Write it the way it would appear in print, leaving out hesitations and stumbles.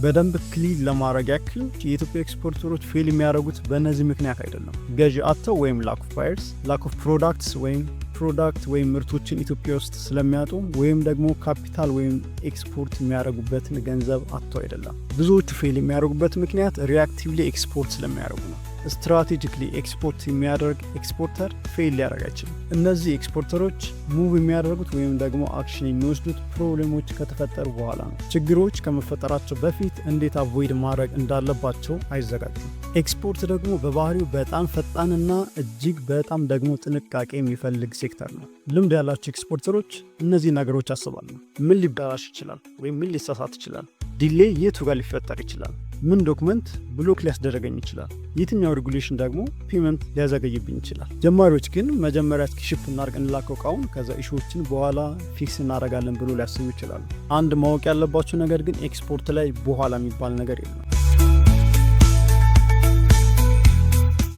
በደንብ ክሊል ለማድረግ ያክል የኢትዮጵያ ኤክስፖርተሮች ፌል የሚያደርጉት በእነዚህ ምክንያት አይደለም። ገዢ አጥተው ወይም ላክ ኦፍ ባየርስ፣ ላክ ኦፍ ፕሮዳክትስ ወይም ምርቶችን ኢትዮጵያ ውስጥ ስለሚያጡ ወይም ደግሞ ካፒታል ወይም ኤክስፖርት የሚያደርጉበትን ገንዘብ አጥተው አይደለም። ብዙዎቹ ፌል የሚያደርጉበት ምክንያት ሪአክቲቭሊ ኤክስፖርት ስለሚያደርጉ ነው። ስትራቴጂክሊ ኤክስፖርት የሚያደርግ ኤክስፖርተር ፌል ሊያደርግ አይችልም። እነዚህ ኤክስፖርተሮች ሙቭ የሚያደርጉት ወይም ደግሞ አክሽን የሚወስዱት ፕሮብሌሞች ከተፈጠሩ በኋላ ነው። ችግሮች ከመፈጠራቸው በፊት እንዴት አቮይድ ማድረግ እንዳለባቸው አይዘጋጁም። ኤክስፖርት ደግሞ በባህሪው በጣም ፈጣንና እጅግ በጣም ደግሞ ጥንቃቄ የሚፈልግ ሴክተር ነው። ልምድ ያላቸው ኤክስፖርተሮች እነዚህ ነገሮች ያስባሉ። ምን ሊበላሽ ይችላል ወይም ምን ሊሳሳት ይችላል? ዲሌይ የቱ ጋር ሊፈጠር ይችላል? ምን ዶክመንት ብሎክ ሊያስደረገኝ ይችላል? የትኛው ሬጉሌሽን ደግሞ ፔመንት ሊያዘገይብኝ ይችላል? ጀማሪዎች ግን መጀመሪያ ሺፕ እናርግ እንላከው እቃውን ከዛ ኢሹዎችን በኋላ ፊክስ እናደርጋለን ብሎ ሊያስቡ ይችላሉ። አንድ ማወቅ ያለባቸው ነገር ግን ኤክስፖርት ላይ በኋላ የሚባል ነገር የለም።